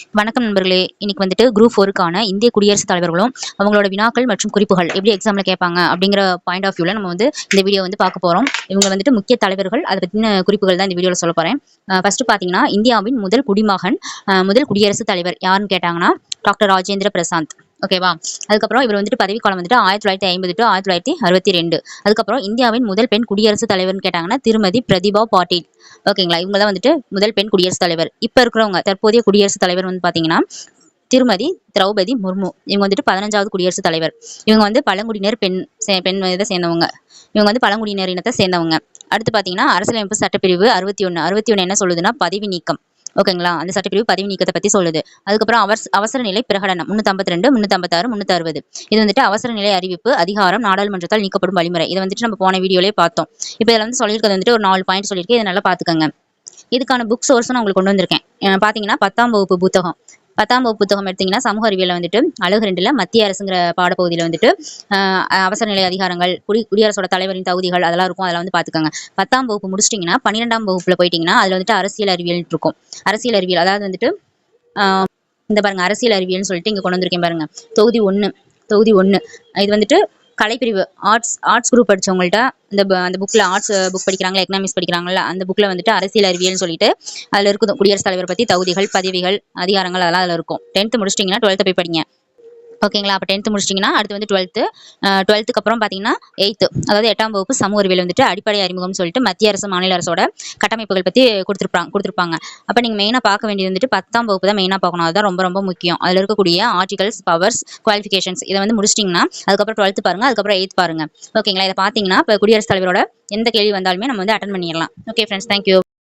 வணக்கம் நண்பர்களே. இன்னைக்கு வந்துட்டு குரூப் 4க்கான இந்திய குடியரசுத் தலைவர்களும் அவங்களோட வினாக்கள் மற்றும் குறிப்புகள் எப்படி எக்ஸாம்ல கேட்பாங்க அப்படிங்கிற பாயிண்ட் ஆஃப் வியூல நம்ம வந்து இந்த வீடியோ வந்து பார்க்க போறோம். இவங்க வந்துட்டு முக்கிய தலைவர்கள், அதை பத்தின குறிப்புகள் தான் இந்த வீடியோல சொல்ல போறேன். ஃபர்ஸ்ட் பாத்தீங்கன்னா, இந்தியாவின் முதல் குடிமகன், முதல் குடியரசுத் தலைவர் யாருன்னு கேட்டாங்கன்னா டாக்டர் ராஜேந்திர பிரசாந்த். ஓகேவா? அதுக்கப்புறம் இவர் வந்துட்டு பதவிக்காலம் வந்துட்டு 1950 to 1962. அதுக்கப்புறம் இந்தியாவின் முதல் பெண் குடியரசுத் தலைவர்னு கேட்டாங்கன்னா திருமதி பிரதிபா பாட்டீல். ஓகேங்களா? இவங்க தான் வந்துட்டு முதல் பெண் குடியரசுத் தலைவர். இப்ப இருக்கிறவங்க தற்போதைய குடியரசுத் தலைவர் வந்து பாத்தீங்கன்னா திருமதி திரௌபதி முர்மு. இவங்க வந்துட்டு 15வது குடியரசுத் தலைவர். இவங்க வந்து பழங்குடியினர் பெண் இதை சேர்ந்தவங்க. இவங்க வந்து பழங்குடியினர் இனத்தை சேர்ந்தவங்க. அடுத்து பாத்தீங்கன்னா அரசியலமைப்பு சட்டப்பிரிவு 61 என்ன சொல்லுதுன்னா பதவி நீக்கம். ஓகேங்களா? அந்த சட்டப்பிரிவு பதவி நீக்கத்தை பத்தி சொல்லுது. அதுக்கப்புறம் அவசர நிலை பிரகடனம் 352, 356, 360. இது வந்துட்டு அவசர நிலை அறிவிப்பு அதிகாரம் நாடாளுமன்றத்தால் நீக்கப்படும் வழிமுறை. இதை வந்துட்டு நம்ம போன வீடியோலயே பார்த்தோம். இப்போ இதில் வந்து சொல்லியிருக்கிறது வந்துட்டு ஒரு 4 பாயிண்ட் சொல்லியிருக்கேன். இதை நல்லா பார்த்துக்கோங்க. இதுக்கான புக் சோர்ஸ் நான் உங்களுக்கு கொண்டு வந்திருக்கேன். பாத்தீங்கன்னா 10ஆம் வகுப்பு புத்தகம் எடுத்தீங்கன்னா சமூக அறிவியல வந்துட்டு அழகு 2ல மத்திய அரசுங்கிற பாடப்பகுதியில வந்துட்டு அவசர நிலை அதிகாரங்கள், குடியரசோட தலைவரின் தகுதிகள் அதெல்லாம் இருக்கும். அதெல்லாம் வந்து பாத்துக்கோங்க. 10ஆம் வகுப்பு முடிச்சிட்டிங்கன்னா 12ஆம் வகுப்புல போயிட்டீங்கன்னா அதுல வந்துட்டு அரசியல் அறிவியல் இருக்கும். அரசியல் அறிவியல் அதாவது வந்துட்டு இந்த பாருங்க, அரசியல் அறிவியல்னு சொல்லிட்டு இங்க கொண்டு வந்திருக்கேன் பாருங்க. தொகுதி 1 இது வந்துட்டு கலைப்பிரிவு ஆர்ட்ஸ் குரூப் படிச்சவங்கள்ட்ட அந்த புக்ல ஆர்ட்ஸ் புக் படிக்கிறாங்களா, எக்கனாமிக்ஸ் படிக்கிறாங்கல்ல, அந்த புக்ல வந்துட்டு அரசியல் அறிவியல்னு சொல்லிட்டு அதுல இருக்கும் குடியரசுத் தலைவர் பத்தி தகுதிகள், பதவிகள், அதிகாரங்கள் அதெல்லாம் அதுல இருக்கும். 10th முடிச்சிட்டிங்கன்னா 12th போய் படிங்க. ஓகேங்களா? அப்போ 10th முடிச்சிட்டிங்கன்னா அடுத்து வந்து 12th அப்புறம் பார்த்தீங்கன்னா 8th, அதாவது 8ஆம் வகுப்பு சமூக அறிவியல் வந்துட்டு அடிப்படை அறிமுகம்னு சொல்லிட்டு மத்திய அரசு மாநில அரசோட கட்டமைப்புகள் பற்றி கொடுத்துருப்பாங்க. அப்போ நீங்கள் மெயினாக பார்க்க வேண்டியது வந்துட்டு 10ஆம் வகுப்பு தான் மெயினாக பார்க்கணும். அதுதான் ரொம்ப ரொம்ப முக்கியம். அதில் இருக்கக்கூடிய ஆர்டிகல்ஸ், பவர்ஸ், குவாலிஃபிகேஷன்ஸ் இதை வந்து முடிச்சிட்டிங்கன்னா அதுக்கப்புறம் 12th பாருங்க, அதுக்கப்புறம் 8th பாருங்க. ஓகேங்களா? இதை பார்த்தீங்கன்னா இப்போ குடியரசுத் தலைவரோட எந்த கேள்வி வந்தாலுமே நம்ம வந்து அட்டன் பண்ணிடலாம். Okay friends, thank you.